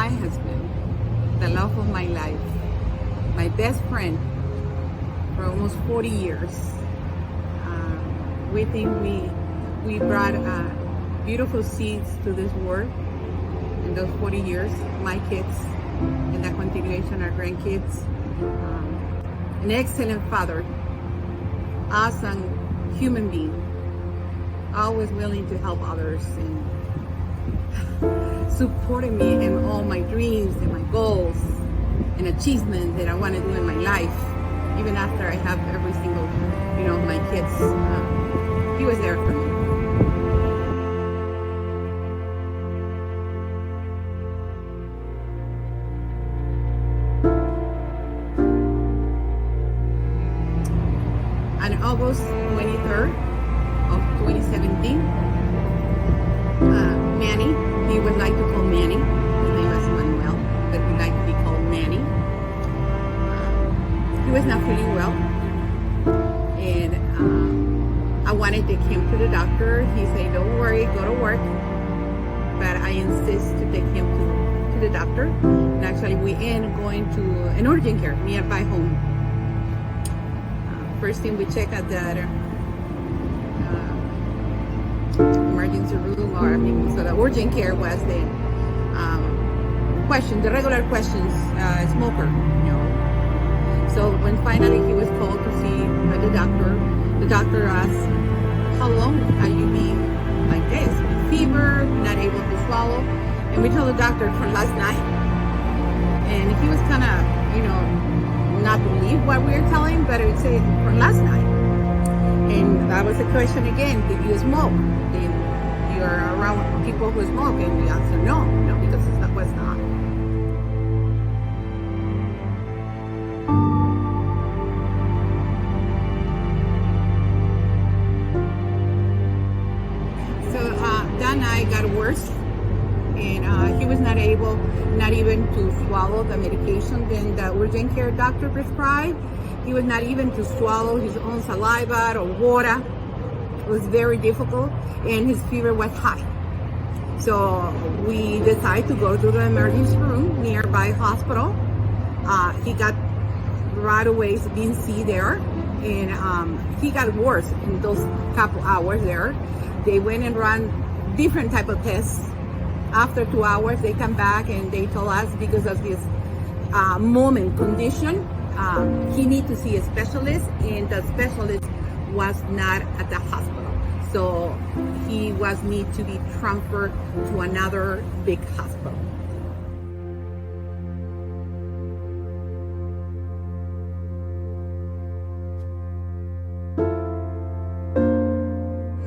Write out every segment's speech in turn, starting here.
my husband, the love of my life, my best friend for almost 40 years. We think we brought beautiful seeds to this world in those 40 years. My kids, and the continuation, our grandkids. An excellent father, awesome human being, always willing to help others and supporting me in all my dreams and my goals and achievements that I want to do in my life. Even after I have every single, my kids, he was there for me. On August 23rd of 2017, Manny, he would like to call Manny, his name is Manuel, but we like to be called Manny. He was not feeling well, and I wanted to take him to the doctor. He said, don't worry, go to work, but I insist to take him to the doctor. And actually we end up going to an urgent care nearby home. First thing we check at the emergency room, so the urgent care was the the regular questions, smoker, So when finally he was called to see the doctor asked, how long are you being like this? With fever, not able to swallow? And we told the doctor for last night. And he was kind of, not believe what we were telling him, but it said for last night. And that was the question again, did you smoke? Did you're around people who smoke? And the answer, no, because that was not. So that night got worse, and he was not even to swallow the medication that the urgent care doctor prescribed. He was not even to swallow his own saliva or water. It was very difficult, and his fever was high. So we decided to go to the emergency room nearby hospital. He got right away being seen there, and he got worse in those couple hours there. They went and ran different type of tests. After 2 hours, they come back and they told us because of his moment condition, he need to see a specialist, and the specialist was not at the hospital. So he was need to be transferred to another big hospital.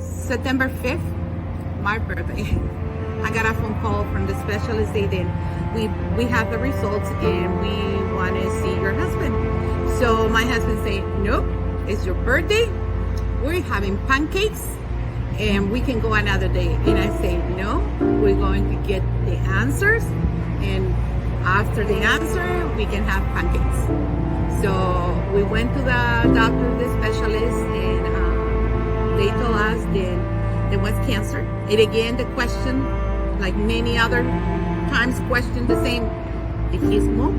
September 5th, my birthday. I got a phone call from the specialist saying we have the results and we want to see your husband. So my husband said, nope, it's your birthday. We're having pancakes and we can go another day. And I say, no, we're going to get the answers, and after the answer, we can have pancakes. So we went to the doctor, the specialist, and they told us that there was cancer. And again, the question, like many other times, questioned the same. Did he smoke?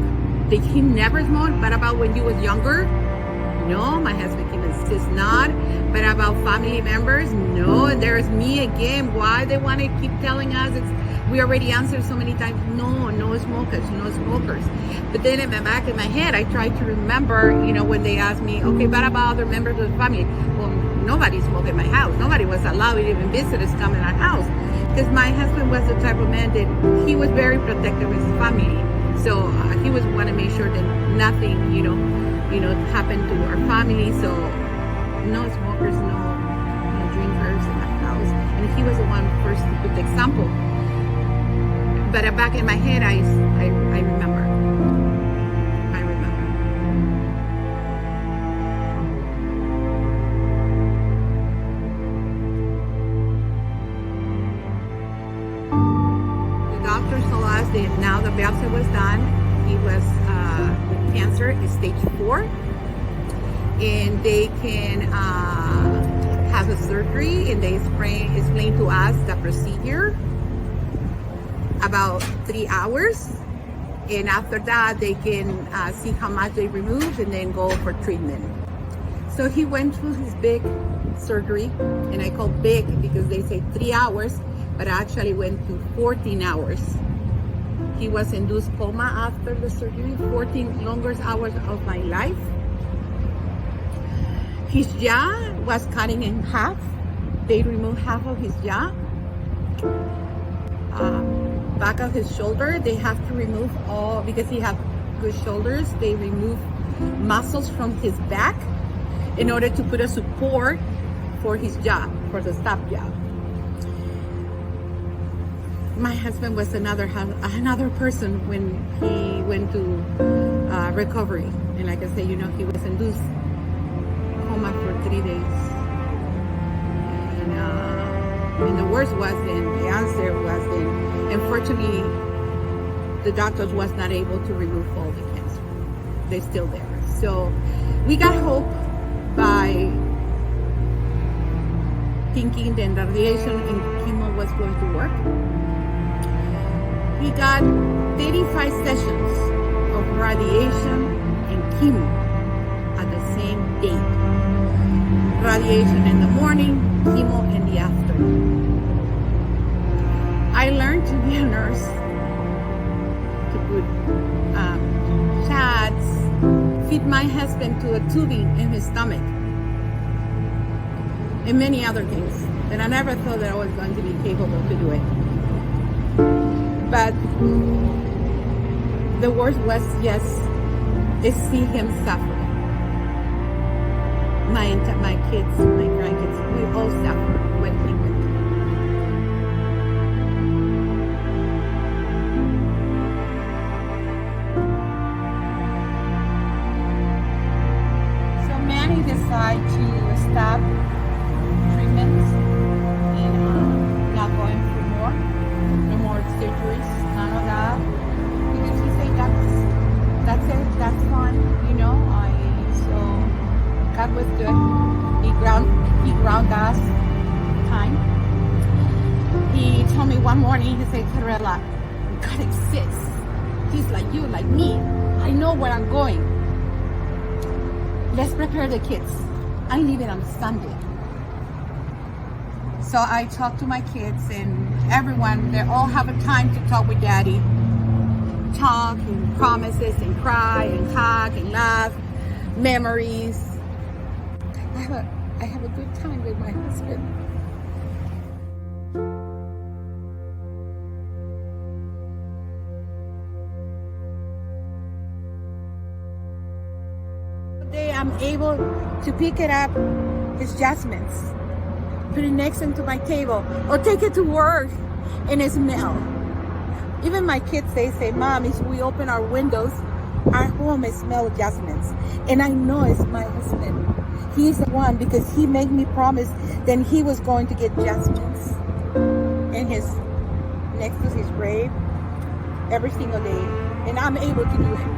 Did he never smoke? But about when he was younger? No, my husband can insist not. But about family members? No. And there's me again. Why they want to keep telling us we already answered so many times, no smokers, no smokers. But then in the back of my head, I try to remember, when they asked me, okay, what about other members of the family? Well, nobody smoked in my house. Nobody was allowed, even visitors come in our house. Because my husband was the type of man that he was very protective of his family. So he was want to make sure that nothing, happened to our family. So no smokers, no drinkers in our house. And he was the one first to put the example. But back in my head, I remember. The doctors told us that now the biopsy was done. He was with cancer, stage 4, and they can have a surgery. And they explain to us the procedure. about 3 hours. And after that, they can see how much they remove and then go for treatment. So he went through his big surgery, and I call big because they say 3 hours, but I actually went to 14 hours. He was induced coma after the surgery, 14 longest hours of my life. His jaw was cutting in half. They removed half of his jaw. Back of his shoulder, they have to remove all, because he had good shoulders, they remove muscles from his back in order to put a support for his jaw, for the stop jaw. My husband was another person when he went to recovery. And like I say, he was induced coma for 3 days. And the worst was then, the answer was then, unfortunately, the doctors was not able to remove all the cancer. They're still there. So we got hope by thinking that the radiation and chemo was going to work. He got 35 sessions of radiation and chemo at the same date. Radiation in the morning, chemo in the afternoon. I learned to be a nurse, to put shots, feed my husband to a tubing in his stomach, and many other things that I never thought that I was going to be capable to do it. But the worst was, yes, is see him suffer. My kids, my grandkids, we all suffer when he went. So many decide to stop treatments and not going for more, no more surgeries, none of that, because he say that's it, that's fine, so God was good. He ground us time. He told me one morning, he said, Carela, God exists. He's like you, like me. I know where I'm going. Let's prepare the kids. I'm leaving on Sunday. So I talked to my kids and everyone, they all have a time to talk with Daddy. Talk and promises and cry and hug and laugh, memories. I have a good time with my husband. Today I'm able to pick it up, his jasmines, put it next to my table, or take it to work and it smells. Even my kids, they say, Mom, if we open our windows, our home smells jasmines. And I know it's my husband. He's the one, because he made me promise that he was going to get jasmines in next to his grave every single day. And I'm able to do it.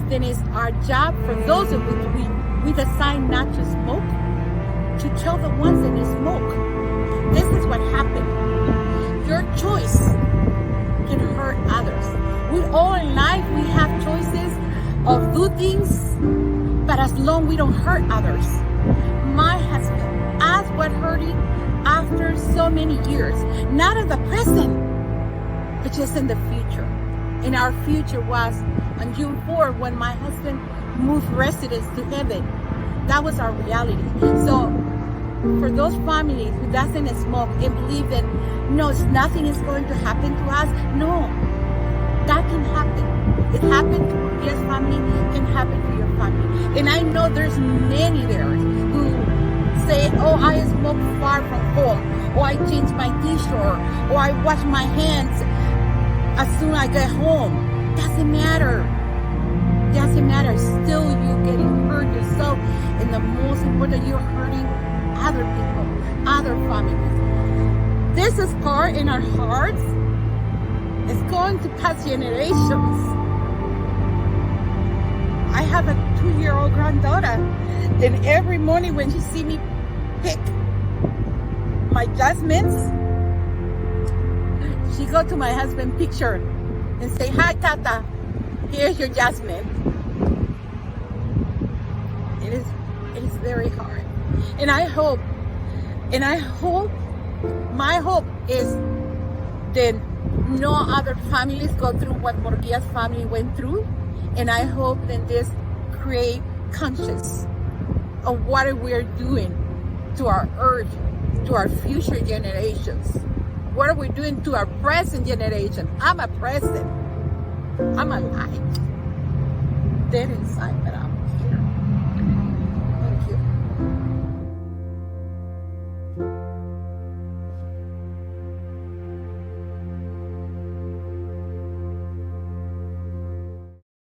Then it's our job, for those of which we decide not to smoke, to tell the ones that smoke. This is what happened. Your choice can hurt others. We all in life, we have choices of do things, but as long we don't hurt others. My husband, as what hurt him after so many years, not in the present, but just in the future. And our future was on June 4th when my husband moved residence to heaven. That was our reality. So for those families who doesn't smoke and believe that no, nothing is going to happen to us, no, that can happen. It happened to your family, it can happen to your family. And I know there's many there who say, oh, I smoke far from home, or I change my t-shirt, or I wash my hands as soon as I get home. Doesn't matter. Still, you're getting hurt yourself, and the most important, you're hurting other people, other families. This scar in our hearts It's going to pass generations. I have a 2-year-old granddaughter, and every morning when she see me pick my jasmines, she go to my husband's picture and say, "Hi, Tata, here's your jasmine." It is very hard. And I hope, my hope is that no other families go through what Morgia's family went through. And I hope that this create conscious of what we're doing to our earth, to our future generations. What are we doing to our present generation? I'm a present. I'm alive. Dead inside, but I'm here.